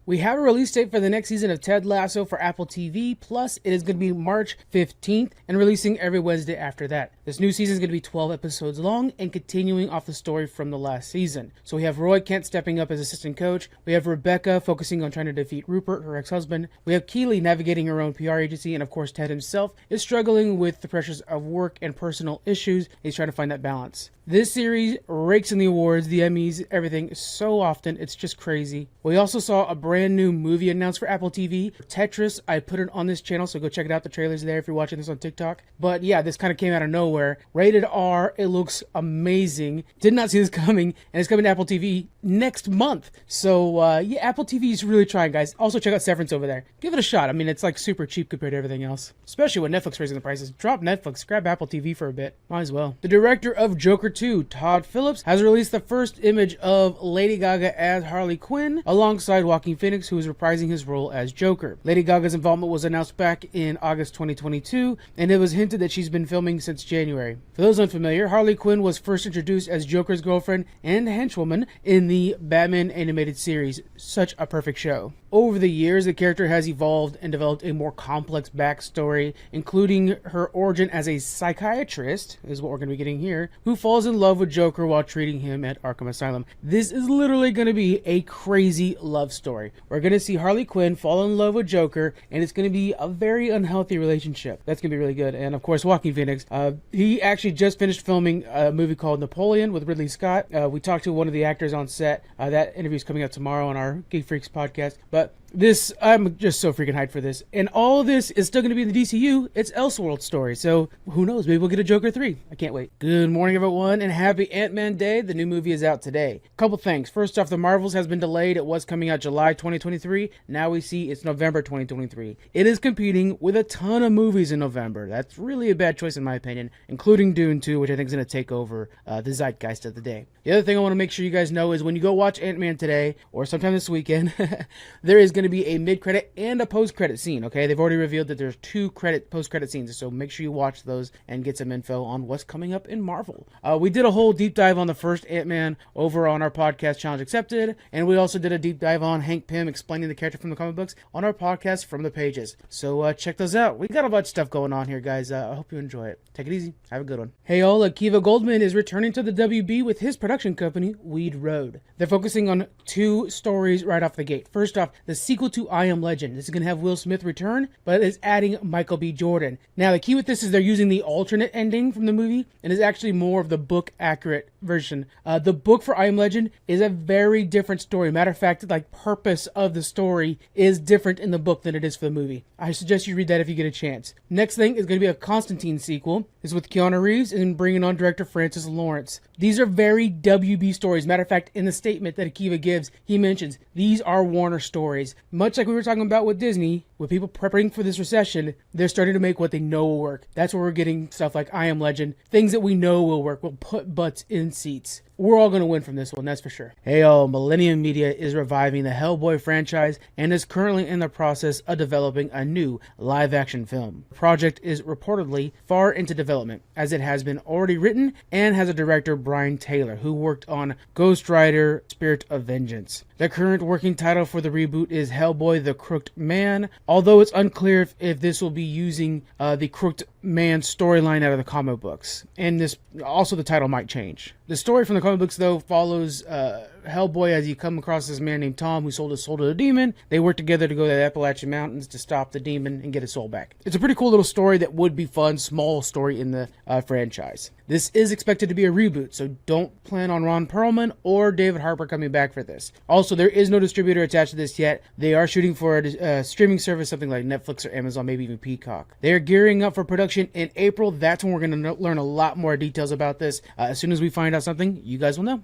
We have a release date for the next season of Ted Lasso for Apple TV, plus it is going to be March 15th and releasing every Wednesday after that. This new season is going to be 12 episodes long and continuing off the story from the last season. So we have Roy Kent stepping up as assistant coach, we have Rebecca focusing on trying to defeat Rupert, her ex-husband, we have Keely navigating her own PR agency, and of course Ted himself is struggling with the pressures of work and personal issues. He's trying to find that balance. This series rakes in the awards, the Emmys, everything so often. It's just crazy. We also saw a brand new movie announced for Apple TV, Tetris. I put it on this channel, so go check it out. The trailer's there if you're watching this on TikTok. But yeah, this kind of came out of nowhere. Rated R. It looks amazing. Did not see this coming, and it's coming to Apple TV next month. So yeah, Apple TV is really trying, guys. Also check out Severance over there. Give it a shot. I mean, it's like super cheap compared to everything else. Especially with Netflix raising the prices. Drop Netflix, grab Apple TV for a bit. Might as well. The director of Joker 2, Todd Phillips, has released the first image of Lady Gaga as Harley Quinn, alongside Joaquin Phoenix, who is reprising his role as Joker. Lady Gaga's involvement was announced back in August 2022, and it was hinted that she's been filming since January. For those unfamiliar, Harley Quinn was first introduced as Joker's girlfriend and henchwoman in the Batman animated series. Such a perfect show. Over the years, the character has evolved and developed a more complex backstory, including her origin as a psychiatrist, is what we're going to be getting here, who falls in love with Joker while treating him at Arkham Asylum. This is literally going to be a crazy love story. We're going to see Harley Quinn fall in love with Joker, and it's going to be a very unhealthy relationship. That's going to be really good. And of course, Joaquin Phoenix, he actually just finished filming a movie called Napoleon with Ridley Scott. We talked to one of the actors on set. That interview is coming up tomorrow on our Geek Freaks podcast. But this, I'm just so freaking hyped for this. And all of this is still going to be in the DCU. It's Elseworld story. So who knows? Maybe we'll get a Joker 3. I can't wait. Good morning, everyone, and happy Ant-Man Day. The new movie is out today. Couple things. First off, The Marvels has been delayed. It was coming out July 2023. Now we see it's November 2023. It is competing with a ton of movies in November. That's really a bad choice in my opinion, including Dune 2, which I think is going to take over the zeitgeist of the day. The other thing I want to make sure you guys know is when you go watch Ant-Man today, or sometime this weekend, there is going to be a mid-credit and a post-credit scene, okay? They've already revealed that there's two post-credit scenes, so make sure you watch those and get some info on what's coming up in Marvel. We did a whole deep dive on the first Ant-Man over on our podcast, Challenge Accepted, and we also did a deep dive on Hank Pym explaining the character from the comic books on our podcast, From the Pages. So check those out. We got a bunch of stuff going on here, guys. I hope you enjoy it. Take it easy. Have a good one. Hey all, Akiva Goldman is returning to the WB with his production company, Weed Road. They're focusing on two stories right off the gate. First off, the sequel to I Am Legend. This is going to have Will Smith return, but it's adding Michael B. Jordan. Now, the key with this is they're using the alternate ending from the movie, and it's actually more of the book accurate version. The book for I Am Legend is a very different story. Matter of fact, like purpose of the story is different in the book than it is for the movie. I suggest you read that if you get a chance. Next thing is going to be a Constantine sequel. It's with Keanu Reeves and bringing on director Francis Lawrence. These are very WB stories. Matter of fact, in the statement that Akiva gives, he mentions these are Warner stories. Much like we were talking about with Disney, with people preparing for this recession, they're starting to make what they know will work. That's where we're getting stuff like I Am Legend. Things that we know will work. We'll put butts in seats. We're all going to win from this one, that's for sure. Hey all, Millennium Media is reviving the Hellboy franchise and is currently in the process of developing a new live-action film. The project is reportedly far into development, as it has been already written and has a director, Brian Taylor, who worked on Ghost Rider, Spirit of Vengeance. The current working title for the reboot is Hellboy the Crooked Man, although it's unclear if this will be using the Crooked Man storyline out of the comic books. And this also the title might change. The story from the comic books, though, follows Hellboy as he come across this man named Tom who sold his soul to the demon. They work together to go to the Appalachian Mountains to stop the demon and get his soul back. It's a pretty cool little story that would be fun, small story in the franchise. This is expected to be a reboot, so don't plan on Ron Perlman or David Harbour coming back for this. Also, there is no distributor attached to this yet. They are shooting for a streaming service, something like Netflix or Amazon, maybe even Peacock. They are gearing up for production in April. That's when we're going to learn a lot more details about this. As soon as we find out something, you guys will know.